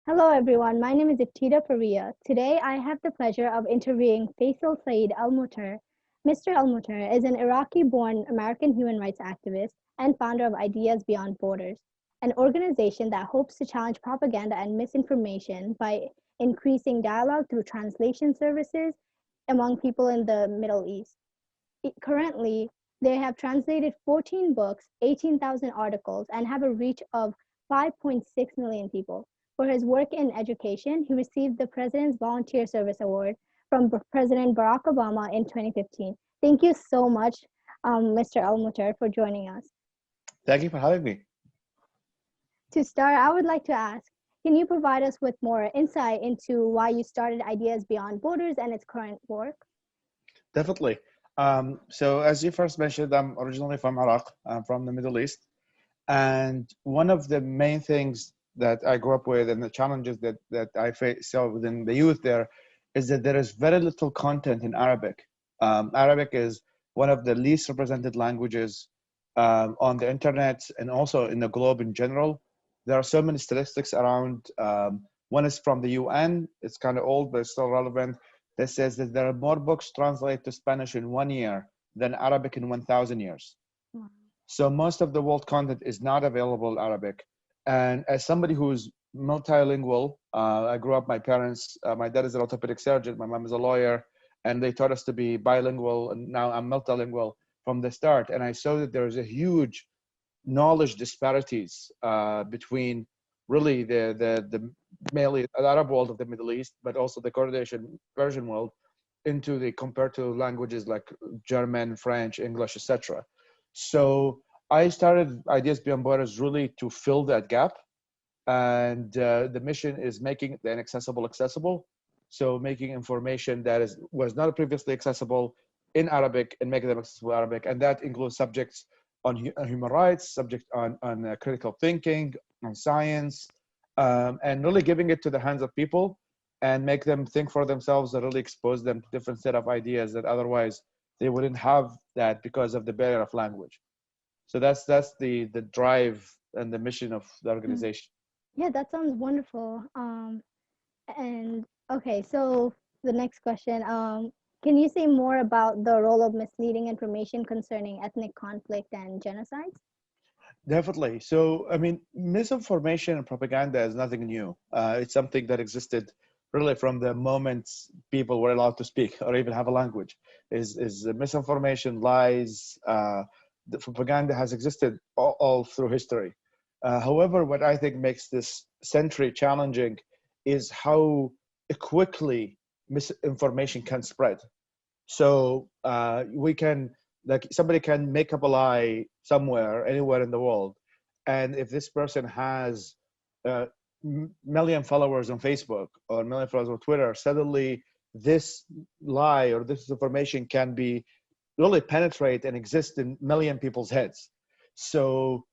Hello everyone, my name is Iftida Faria. Today I have the pleasure of interviewing Faisal Saeed Al Mutar. Mr. Al Mutar is an Iraqi-born American human rights activist and founder of Ideas Beyond Borders, an organization that hopes to challenge propaganda and misinformation by increasing dialogue through translation services among people in the Middle East. Currently, they have translated 14 books, 18,000 articles, and have a reach of 5.6 million people. For his work in education, he received the President's Volunteer Service Award from President Barack Obama in 2015. Thank you so much, Mr. Al Mutar, for joining us. Thank you for having me. To start, I would like to ask, can you provide us with more insight into why you started Ideas Beyond Borders and its current work? Definitely. So as you first mentioned, I'm originally from Iraq. I'm from the Middle East. And one of the main things that I grew up with and the challenges that I saw within the youth there is that there is very little content in Arabic. Arabic is one of the least represented languages on the internet and also in the globe in general. There are so many statistics around. One is from the UN. It's kind of old, but it's still relevant. That says that there are more books translated to Spanish in 1 year than Arabic in 1,000 years. Wow. So most of the world content is not available in Arabic. And as somebody who's multilingual, I grew up, my parents, my dad is an orthopedic surgeon, my mom is a lawyer, and they taught us to be bilingual. And now I'm multilingual from the start. And I saw that there is a huge knowledge disparities between really the mainly Arab world of the Middle East, but also the Kurdish Persian world into the compared to languages like German, French, English, etc. So I started Ideas Beyond Borders really to fill that gap. And the mission is making the inaccessible accessible. So making information that was not previously accessible in Arabic and making them accessible in Arabic. And that includes subjects on human rights, subject on critical thinking, on science, and really giving it to the hands of people and make them think for themselves and really expose them to different set of ideas that otherwise they wouldn't have that because of the barrier of language. So that's the drive and the mission of the organization. Yeah, that sounds wonderful. And okay, so the next question, can you say more about the role of misleading information concerning ethnic conflict and genocides? Definitely. So, I mean, misinformation and propaganda is nothing new. It's something that existed really from the moment people were allowed to speak or even have a language. Is misinformation, lies, the propaganda has existed all through history. However, what I think makes this century challenging is how quickly misinformation can spread. So we can, like, somebody can make up a lie somewhere, anywhere in the world, and if this person has a million followers on Facebook or a million followers on Twitter, suddenly this lie or this information can be really penetrate and exist in million people's heads. So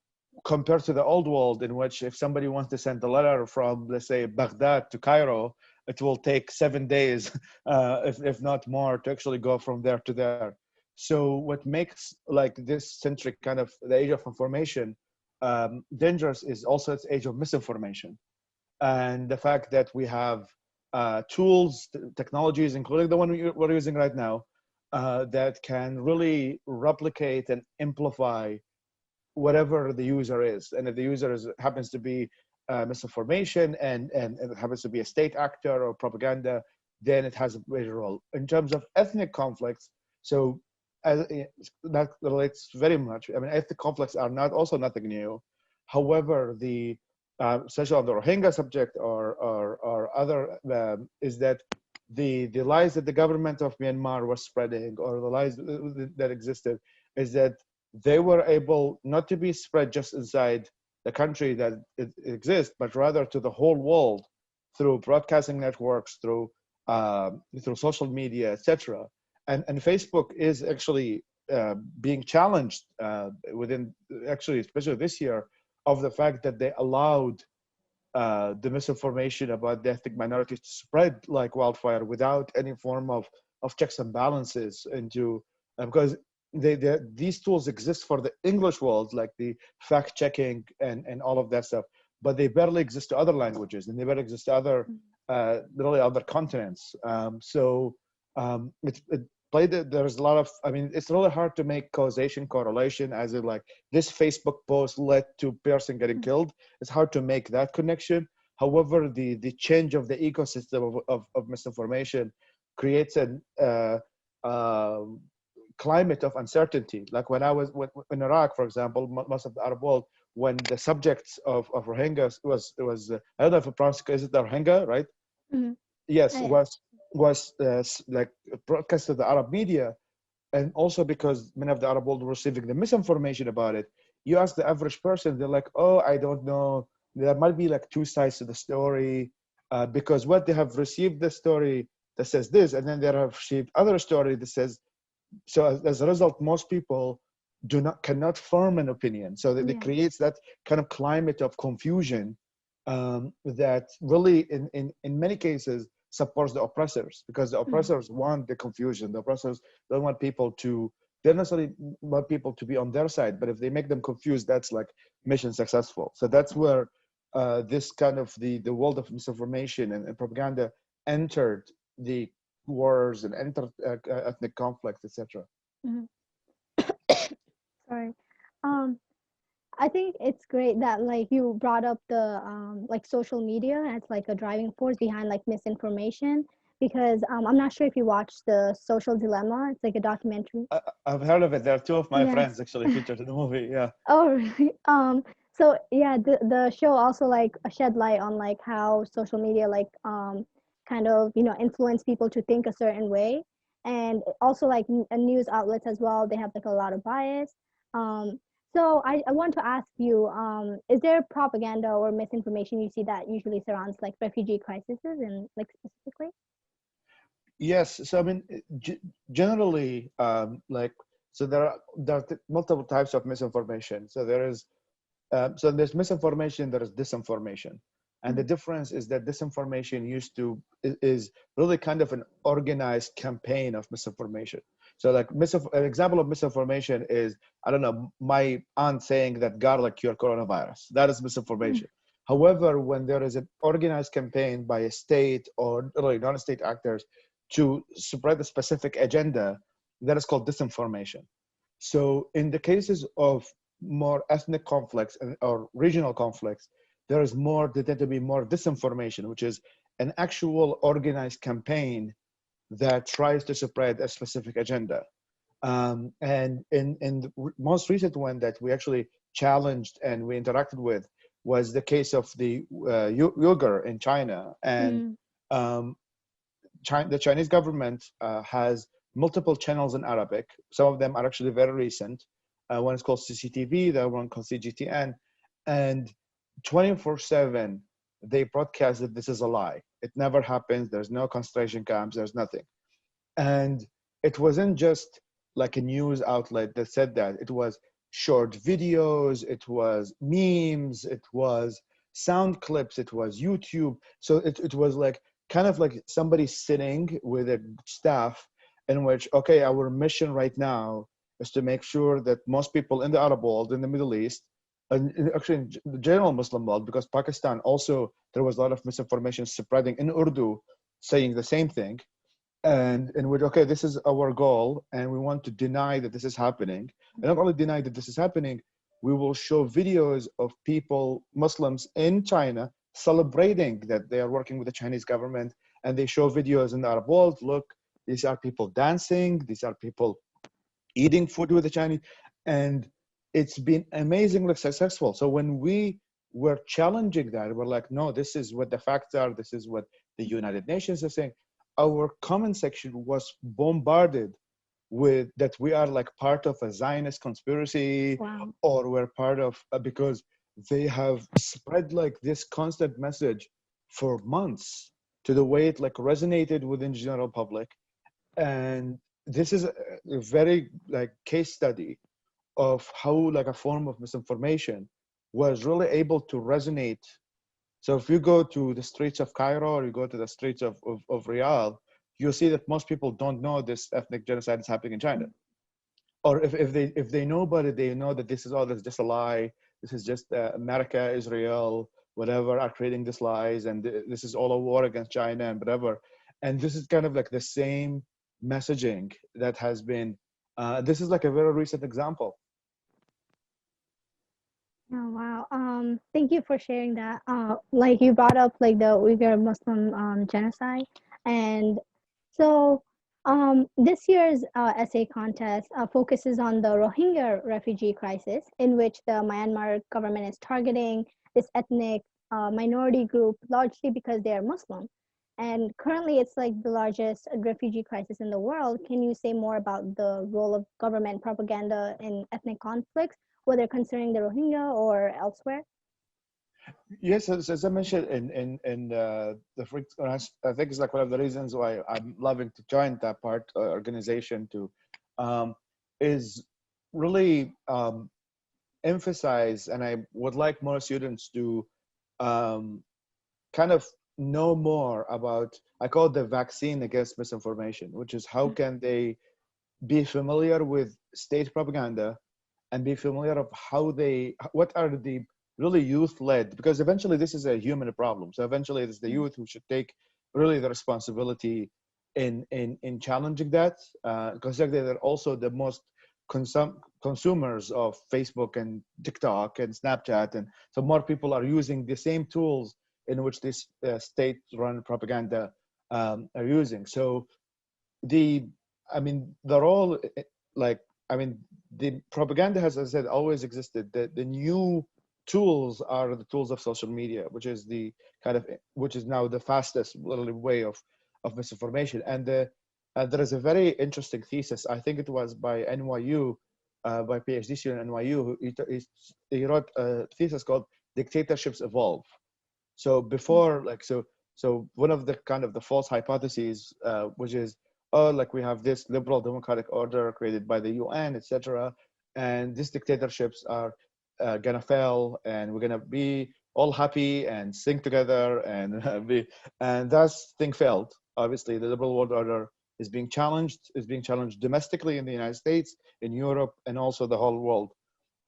compared to the old world, in which if somebody wants to send a letter from, let's say, Baghdad to Cairo, it will take 7 days, if not more, to actually go from there to there. So what makes like this century kind of the age of information dangerous is also its age of misinformation. And the fact that we have tools, technologies, including the one we're using right now, that can really replicate and amplify whatever the user is. And if the user happens to be misinformation and it happens to be a state actor or propaganda, then it has a major role. In terms of ethnic conflicts, so that relates very much. I mean, ethnic conflicts are not also nothing new. However, the especially on the Rohingya subject or other, is that the lies that the government of Myanmar was spreading, or the lies that existed, is that they were able not to be spread just inside the country that it exists, but rather to the whole world through broadcasting networks, through social media, etc. And Facebook is actually being challenged within, actually, especially this year, of the fact that they allowed the misinformation about the ethnic minorities to spread like wildfire without any form of checks and balances into, because these tools exist for the English world, like the fact checking and all of that stuff. but they barely exist to other languages, and they barely exist to other really other continents. It played. There's a lot of. I mean, it's really hard to make causation correlation, as in like this Facebook post led to person getting killed. It's hard to make that connection. However, the change of the ecosystem of misinformation creates a climate of uncertainty. Like when I was in Iraq, for example, most of the Arab world, when the subjects of Rohingya was I don't know if it pronounced, is it the Rohingya, right? Mhm. Yes, Yeah. was like broadcast to the Arab media, and also because many of the Arab world were receiving the misinformation about it. You ask the average person, they're like, "Oh, I don't know. There might be like two sides to the story, because what they have received the story that says this, and then they have received other story that says." So as a result, most people cannot form an opinion. So that it Yeah. creates that kind of climate of confusion that really, in many cases, supports the oppressors, because the Mhm. oppressors want the confusion. The oppressors don't want people to. They don't necessarily want people to be on their side, but if they make them confused, that's like mission successful. So that's where this kind of the world of misinformation and propaganda entered the wars and ethnic conflicts, etc. Mhm. Sorry. Um, I think it's great that like you brought up the like social media as like a driving force behind like misinformation, because I'm not sure if you watched the Social Dilemma. It's like a documentary. I've heard of it. There are two of my Yes. friends actually featured in the movie. Yeah. Oh, really? So yeah, the show also like shed light on like how social media like kind of influence people to think a certain way, and also like news outlets as well. They have like a lot of bias. Um, so I want to ask you, is there propaganda or misinformation you see that usually surrounds like refugee crises and like specifically? Yes. So I mean, generally, like, so there are multiple types of misinformation. So there's misinformation, there is disinformation, and the Mm, difference is that disinformation is really kind of an organized campaign of misinformation. So like an example of misinformation is, I don't know, my aunt saying that garlic cure coronavirus. That is mm, misinformation. However, when there is an organized campaign by a state or really non-state actors to spread a specific agenda, that is called disinformation. So in the cases of more ethnic conflicts or regional conflicts, there tend to be more disinformation, which is an actual organized campaign that tries to spread a specific agenda. And in the most recent one that we actually challenged and we interacted with was the case of the Uyghur in China. And mm, um, the Chinese government has multiple channels in Arabic. Some of them are actually very recent. One is called CCTV, the other one called CGTN, and 24/7 they broadcast that this is a lie. It never happens. There's no concentration camps. There's nothing. And it wasn't just like a news outlet that said that. It was short videos. It was memes. It was sound clips. It was YouTube. So it was like kind of like somebody sitting with a staff in which, okay, our mission right now is to make sure that most people in the Arab world, in the Middle East, and actually in the general Muslim world, because Pakistan also, there was a lot of misinformation spreading in Urdu saying the same thing. And we're okay, this is our goal, and we want to deny that this is happening. And not only deny that this is happening, we will show videos of people, Muslims in China, celebrating that they are working with the Chinese government. And they show videos in the Arab world. Look, these are people dancing, these are people eating food with the Chinese. And it's been amazingly successful. So when we were challenging that, we're like, no, this is what the facts are, this is what the United Nations is saying. Our comment section was bombarded with that we are like part of a Zionist conspiracy, wow. or we're part of, because they have spread like this constant message for months, to the way it like resonated within the general public. And this is a very like case study of how like a form of misinformation was really able to resonate. So if you go to the streets of Cairo, or you go to the streets of Riyadh, you'll see that most people don't know this ethnic genocide is happening in China. Or if they know about it, they know that this is all, this is just a lie. This is just America, Israel, whatever are creating these lies, and this is all a war against China and whatever. And this is kind of like the same messaging that has been. This is like a very recent example. Oh, wow. Thank you for sharing that. Like you brought up like the Uyghur Muslim genocide, and so this year's essay contest focuses on the Rohingya refugee crisis, in which the Myanmar government is targeting this ethnic minority group largely because they are Muslim. And currently, it's like the largest refugee crisis in the world. Can you say more about the role of government propaganda in ethnic conflicts, whether concerning the Rohingya or elsewhere? Yes, as I mentioned in the freak, I think it's like one of the reasons why I'm loving to join that part organization to um, is really emphasize, and I would like more students to um, kind of know more about, I call it the vaccine against misinformation, which is how can they be familiar with state propaganda and be familiar of how they, what are the really youth led, because eventually this is a human problem. So eventually it's the youth who should take really the responsibility in challenging that, because they're also the most consumers of Facebook and TikTok and Snapchat, and so more people are using the same tools in which this state-run propaganda are using. So the, I mean, the role, like, I mean, the propaganda has, as I said, always existed. The new tools are the tools of social media, which is the kind of, which is now the fastest literally way of misinformation. And there is a very interesting thesis. I think it was by NYU, by PhD student at NYU, who he wrote a thesis called "Dictatorships Evolve." So before, like, so one of the kind of the false hypotheses, which is, oh, like we have this liberal democratic order created by the UN, etc., and these dictatorships are gonna fail, and we're gonna be all happy and sing together and be, and that thing failed. Obviously, the liberal world order is being challenged domestically in the United States, in Europe, and also the whole world.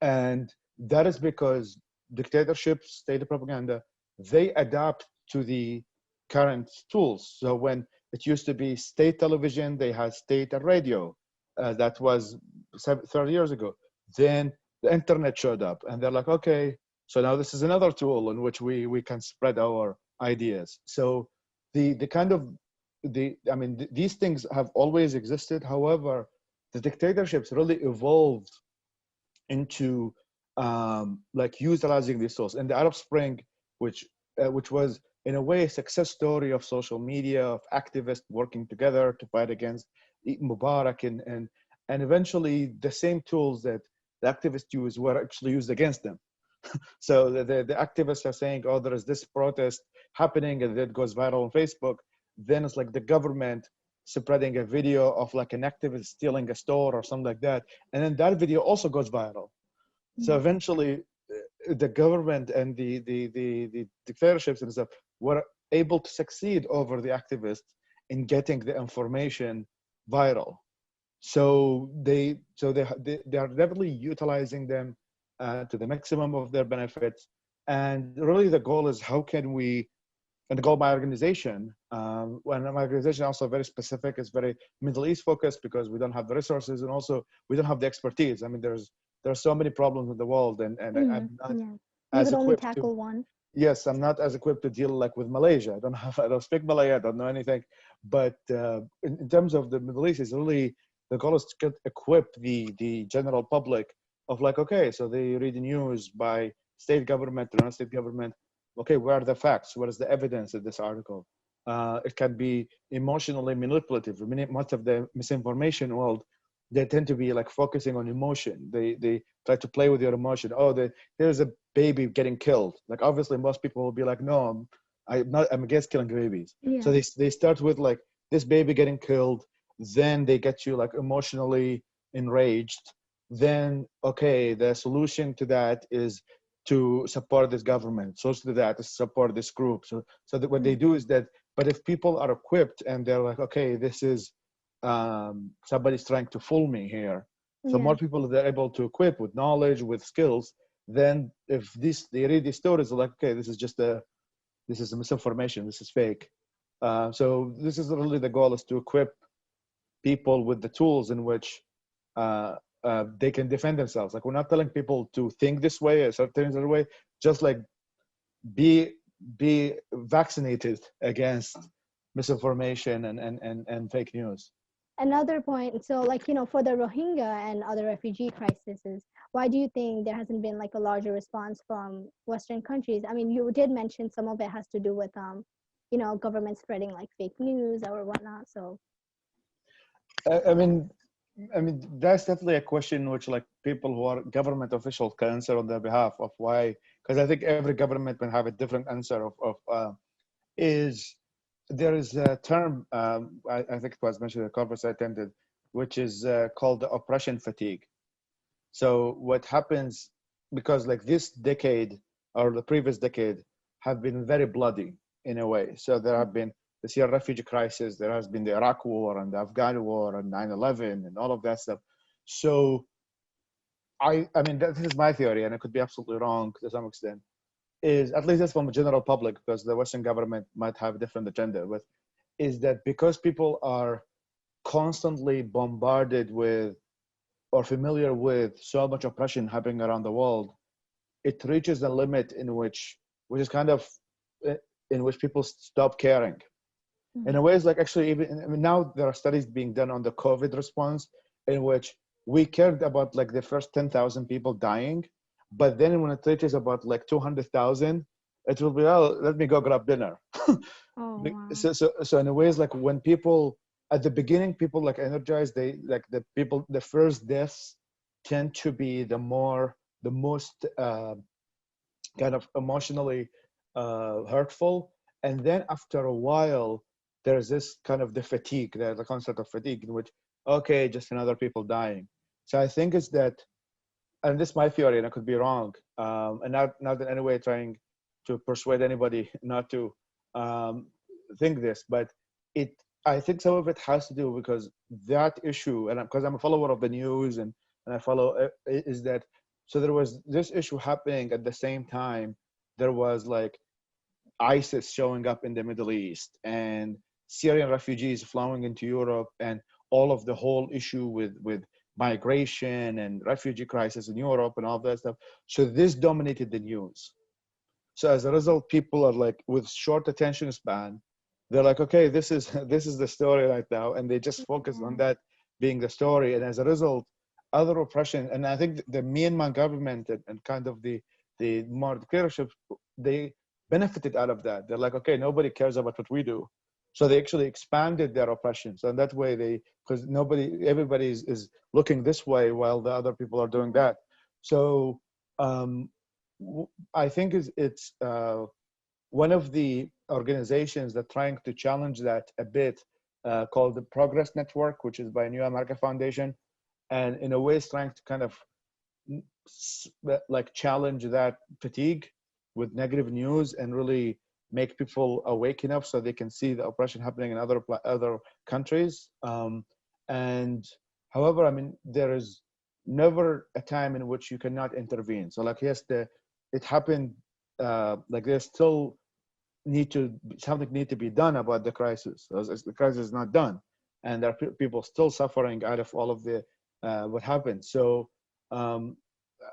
And that is because dictatorships, state propaganda, they adapt to the current tools. So when it used to be state television, they had state radio. That was 30 years ago. Then the internet showed up, and they're like, okay, so now this is another tool in which we can spread our ideas. So the kind of I mean, these things have always existed. However, the dictatorships really evolved into like utilizing these tools. And the Arab Spring, which was in a way a success story of social media, of activists working together to fight against Mubarak, and eventually the same tools that the activists used were actually used against them. So the activists are saying, oh, there is this protest happening, and it goes viral on Facebook. Then it's like the government spreading a video of like an activist stealing a store or something like that, and then that video also goes viral. So eventually, the government and the dictatorships and stuff were able to succeed over the activists in getting the information viral. So they are definitely utilizing them to the maximum of their benefits. And really, the goal is how can we, and the goal of my organization, when my organization also very specific, is very Middle East focused, because we don't have the resources, and also we don't have the expertise. I mean, there are so many problems in the world, and I'm not Yeah. You as could only equipped to, tackle one. yes, I'm not as equipped to deal like with Malaysia. I don't speak Malay, I don't know anything. But in terms of the Middle East, it's really, the goal is to equip the general public of like, okay, so they read the news by state government or non-state government. Okay, where are the facts? What is the evidence of this article? It can be emotionally manipulative. Much of the misinformation world, they tend to be like focusing on emotion. They try to play with your emotion. Oh, there's a baby getting killed. Like obviously, most people will be like, no, I'm against killing babies. So Yeah. they start with like this baby getting killed. Then they get you like emotionally enraged. Then okay, the solution to that is to support this government. Solution to that is support this group. So that what they do is that. But if people are equipped and they're like, okay, this is somebody's trying to fool me here. So Yeah. more people that are able to equip with knowledge, with skills, then if they read these stories, they're like, okay, this is a misinformation, this is fake. So this is really the goal, is to equip people with the tools in which they can defend themselves. Like, we're not telling people to think this way, a certain way, just like be vaccinated against misinformation and fake news. Another point, so like, for the Rohingya and other refugee crises, why do you think there hasn't been like a larger response from Western countries? I mean, you did mention some of it has to do with government spreading like fake news or whatnot. So I mean, that's definitely a question which, like, people who are government officials can answer on their behalf of why. Because I think every government will have a different answer is there is a term, I think it was mentioned in the conference I attended, which is called the oppression fatigue. So what happens, because like this decade or the previous decade have been very bloody in a way. So there have been the Syrian refugee crisis, there has been the Iraq war and the Afghan war and 9/11 and all of that stuff. So I mean, this is my theory, and it could be absolutely wrong to some extent, is, at least that's from the general public, because the Western government might have a different agenda, but is that because people are constantly bombarded with or familiar with so much oppression happening around the world, it reaches a limit which is kind of in which people stop caring. In a way, it's like, actually, even, I mean, now there are studies being done on the COVID response, in which we cared about like the first 10,000 people dying, but then when it reaches about like 200,000, it will be, oh, let me go grab dinner. oh wow. So in a way, it's like when people at the beginning, people like energized, they like the first deaths tend to be the most kind of emotionally hurtful, and then after a while there's this kind of the fatigue, the concept of fatigue, in which, okay, just another people dying. So I think it's that, and this is my theory, and I could be wrong, and not in any way trying to persuade anybody not to think this, but it I think some of it has to do because that issue, and because I'm a follower of the news, and I follow is that, so there was this issue happening at the same time there was like ISIS showing up in the Middle East and Syrian refugees flowing into Europe, and all of the whole issue with migration and refugee crisis in Europe and all that stuff. So this dominated the news. So as a result, people are like, with short attention span, they're like, okay, this is this is the story right now, and they just focus on that being the story. And as a result, other oppression, and I think the Myanmar government and kind of the more dictatorship, they benefited out of that. They're like, okay, nobody cares about what we do, so they actually expanded their oppression. So in that way, because everybody is looking this way while the other people are doing that. So um, I think it's one of the organizations that trying to challenge that a bit, called the Progress Network, which is by New America Foundation, and in a way is trying to kind of like challenge that fatigue with negative news and really make people awake enough so they can see the oppression happening in other countries. And however, I mean, there is never a time in which you cannot intervene. So like, yes, it happened, like there's still something need to be done about the crisis. The crisis is not done, and there are people still suffering out of all of the what happened. So um,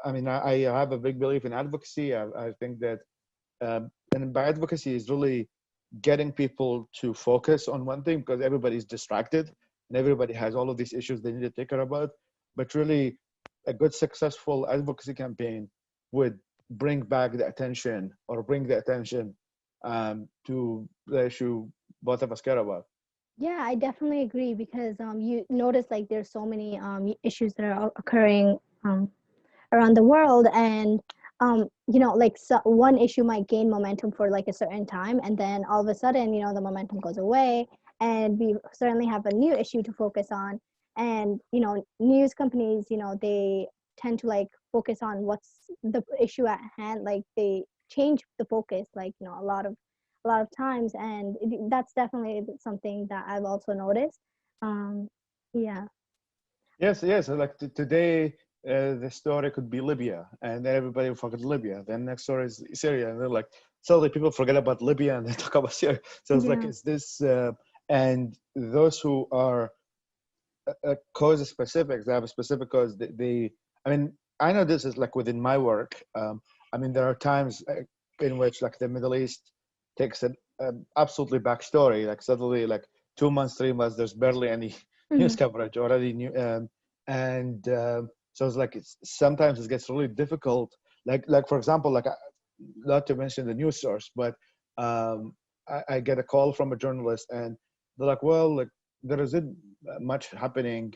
I mean, I have a big belief in advocacy. I think that, and by advocacy is really getting people to focus on one thing, because everybody's distracted and everybody has all of these issues they need to take care about. But really, a good successful advocacy campaign would bring back the attention, or bring the attention to the issue both of us care about. Yeah, I definitely agree because you notice like there's so many issues that are occurring around the world, and like one issue might gain momentum for like a certain time, and then all of a sudden the momentum goes away, and we certainly have a new issue to focus on. And news companies, they tend to like focus on what's the issue at hand, like they change the focus like a lot of times, and that's definitely something that I've also noticed. um yeah. Yes, yes. Like today, the story could be Libya, and then everybody will forget Libya. Then next story is Syria, and they're like, suddenly people forget about Libya and they talk about Syria. So it's like, Yeah. it's this, and those who are cause specific, they have a specific cause. I mean, I know this is like within my work. I mean, there are times in which like the Middle East takes an absolutely backstory. Like suddenly, like 2 months, 3 months, there's barely any news Mhm. coverage already. And so it's like sometimes it gets really difficult. Like for example, not to mention the news source, but I get a call from a journalist, and they're like, "Well, like there isn't much happening."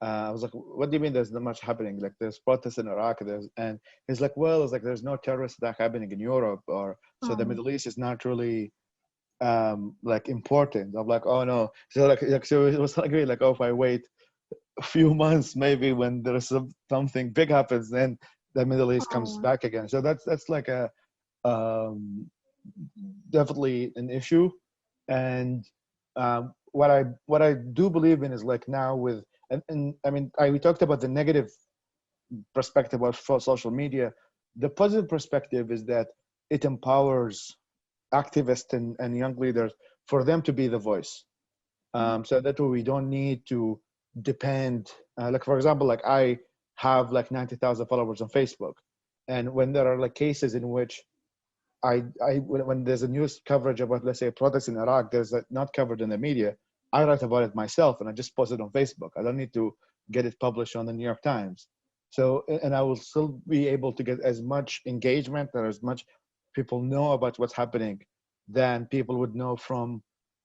I was like, "What do you mean there's not much happening? Like there's protests in Iraq, and he's like, well, it's like there's no terrorist attack happening in Europe, or so the Oh. Middle East is not really like important." I'm like, "Oh no." So so it was like really like, oh, if I wait a few months, maybe when there's something big happens, then the Middle East comes Oh. back again. So that's like a um, definitely an issue. And what I do believe in is like now with and I mean we talked about the negative perspective of social media. The positive perspective is that it empowers activists and young leaders for them to be the voice. So that way we don't need to depend. Like for example, like I have like 90,000 followers on Facebook, and when there are like cases in which when there's a news coverage about, let's say, protests in Iraq, there's not covered in the media. I write about it myself and I just post it on Facebook. I don't need to get it published on the New York Times. So, and I will still be able to get as much engagement or as much people know about what's happening than people would know from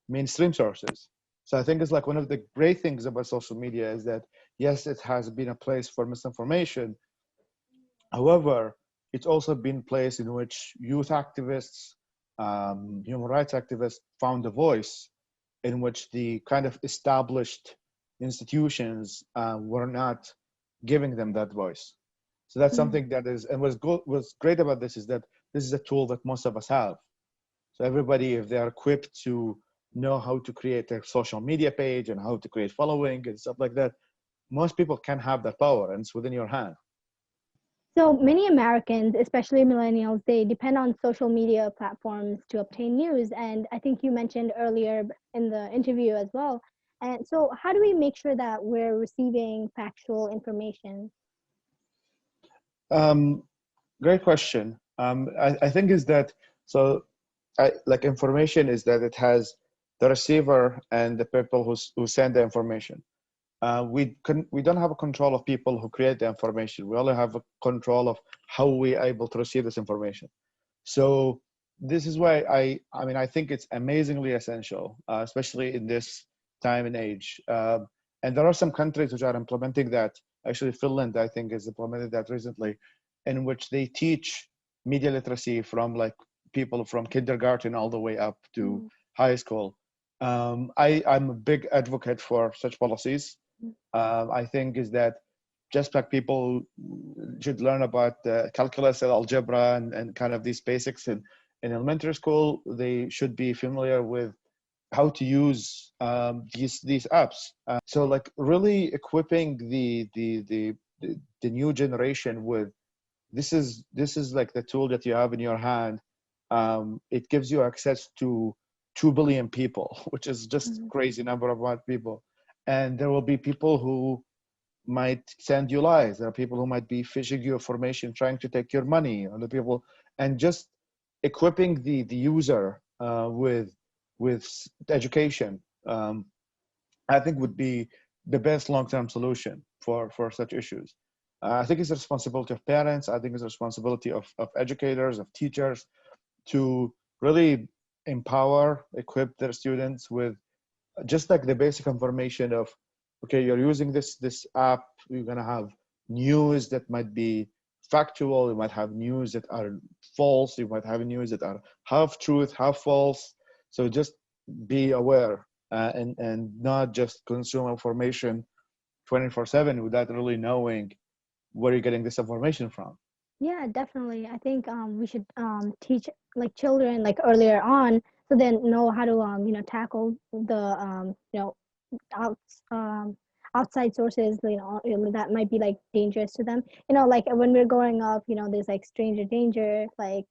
mainstream sources. So I think it's like one of the great things about social media is that yes, it has been a place for misinformation. However, it's also been a place in which youth activists, human rights activists found a voice in which the kind of established institutions were not giving them that voice. So that's Mm. something that is, and what's great about this is that this is a tool that most of us have. So everybody, if they are equipped to know how to create a social media page and how to create following and stuff like that, most people can have that power, and it's within your hand. So many Americans, especially millennials, they depend on social media platforms to obtain news. And I think you mentioned earlier in the interview as well. And so, how do we make sure that we're receiving factual information? Um, Great question. I think is that so. Like information is that it has the receiver and the people who send the information. We don't have a control of people who create the information. We only have a control of how we are able to receive this information. So this is why I mean I think it's amazingly essential, especially in this time and age. And there are some countries which are implementing that. Actually, Finland I think has implemented that recently, in which they teach media literacy from like people from kindergarten all the way up to Mm. high school. I'm a big advocate for such policies. I think is that just like people should learn about calculus and algebra and kind of these basics in elementary school, they should be familiar with how to use these apps. So like really equipping the new generation with this is like the tool that you have in your hand. It gives you access to 2 billion people, which is just Mhm. crazy number of people. And there will be people who might send you lies. There are people who might be phishing you information, trying to take your money. Other people, and just equipping the user with education, I think would be the best long-term solution for such issues. I think it's the responsibility of parents. I think it's the responsibility of educators, of teachers, to really empower, equip their students with just like the basic information of, okay, you're using this app, you're going to have news that might be factual, you might have news that are false, you might have news that are half truth, half false. So just be aware, and not just consume information 24/7 without really knowing where you're getting this information from. Yeah, definitely. I think we should teach like children like earlier on, so they know how to tackle the out, um, outside sources, that might be like dangerous to them. Like when we're growing up, there's like stranger danger. Like,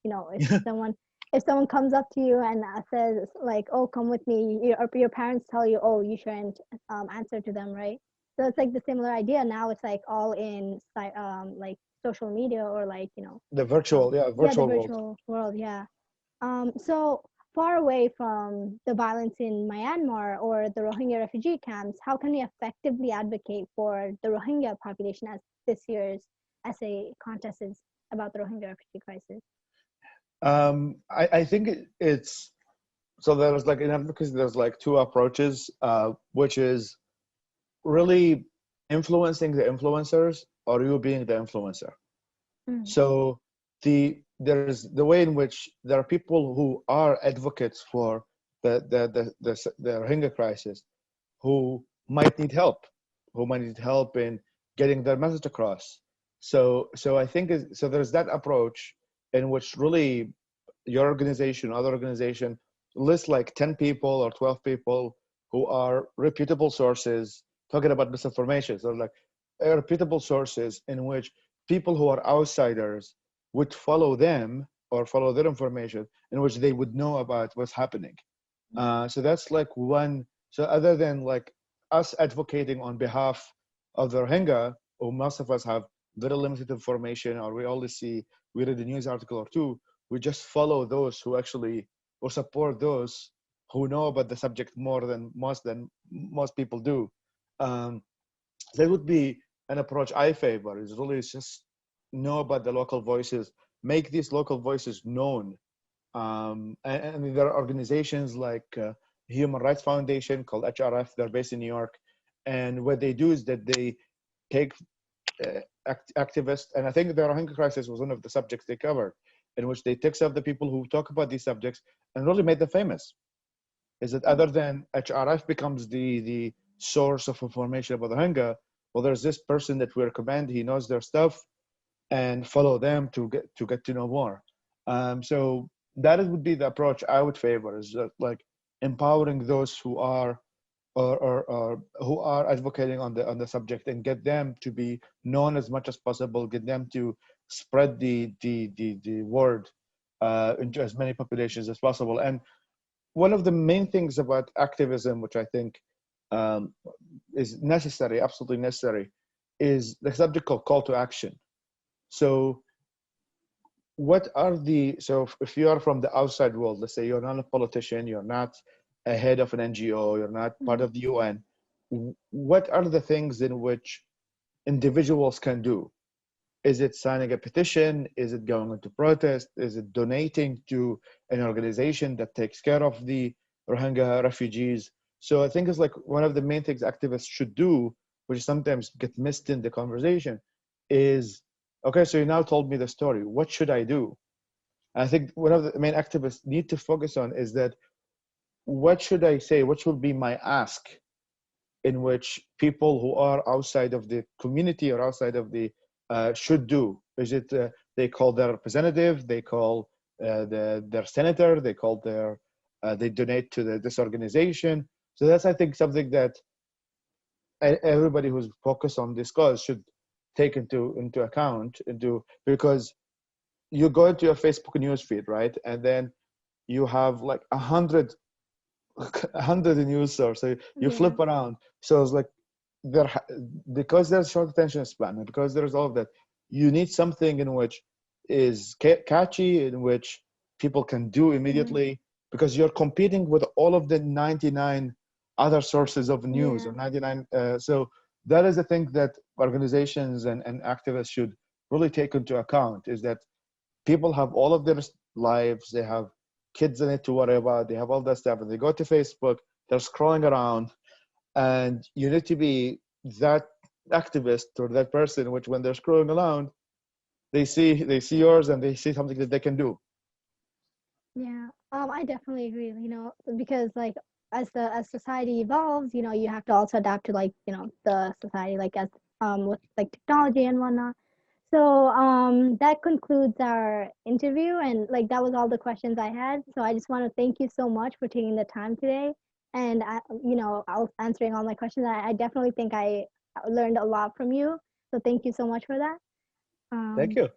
if someone comes up to you and says like, "Oh, come with me," your parents tell you, "Oh, you shouldn't answer to them," right? So it's like the similar idea. Now it's like all in like social media, or like The virtual, yeah, yeah, the virtual world. virtual world. Yeah. So far away from the violence in Myanmar or the Rohingya refugee camps, how can we effectively advocate for the Rohingya population, as this year's essay contest is about the Rohingya refugee crisis? I think it's so there's like in advocacy there's like two approaches, which is really influencing the influencers or you being the influencer. Mm. So there's the way in which there are people who are advocates for the Rohingya crisis who might need help, who might need help in getting their message across. So I think so there's that approach in which really your organization, other organization, list like 10 people or 12 people who are reputable sources talking about misinformation. So like reputable sources in which people who are outsiders would follow them or follow their information in which they would know about what's happening. So that's like one. So other than like us advocating on behalf of the Rohingya, or most of us have very limited information, or we read a news article or two, we just follow those who actually or support those who know about the subject more than most people do. Um, that would be an approach I favor. Is really just know about the local voices, make these local voices known. And there are organizations like Human Rights Foundation called HRF. They're based in New York, and what they do is that they take activists, and I think the Rohingya crisis was one of the subjects they covered, in which they take some of the people who talk about these subjects and really made them famous. Is that other than HRF becomes the source of information about the Rohingya, well, there's this person that we recommend. He knows their stuff, and follow them to get to know more. So that would be the approach I would favor, is that like empowering those who are or who are advocating on the subject and get them to be known as much as possible, get them to spread the word into as many populations as possible. And one of the main things about activism, which I think um, is necessary, absolutely necessary, is the subject called call to action. So if you are from the outside world, let's say you're not a politician, you're not a head of an NGO, you're not part Mm. of the UN, what are the things in which individuals can do? Is it signing a petition? Is it going into protest? Is it donating to an organization that takes care of the Rohingya refugees? So I think it's like one of the main things activists should do, which sometimes get missed in the conversation, is okay, so you now told me the story. What should I do? I think one of the main activists need to focus on is that what should I say? What should be my ask in which people who are outside of the community or outside of the should do? Is it they call their representative, they call their senator, they donate to this organization? So that's I think something that everybody who's focused on this cause should take into account into because you go into your Facebook news feed, right? And then you have like a hundred news sources. So you Yeah. flip around. So it's like there because there's short attention span and because there's all of that, you need something in which is catchy, in which people can do Hmm. immediately, because you're competing with all of the 99 other sources of news Yeah. or 99. So that is the thing that organizations and activists should really take into account, is that people have all of their lives, they have kids in it to worry about, they have all that stuff, and they go to Facebook, they're scrolling around, and you need to be that activist or that person which when they're scrolling around, they see yours and they see something that they can do. Yeah, I definitely agree, because like as society evolves, you have to also adapt to like, the society, like as with like technology and whatnot. So that concludes our interview, and like that was all the questions I had. So I just want to thank you so much for taking the time today and answering all my questions. I definitely think I learned a lot from you. So thank you so much for that. Thank Um, you.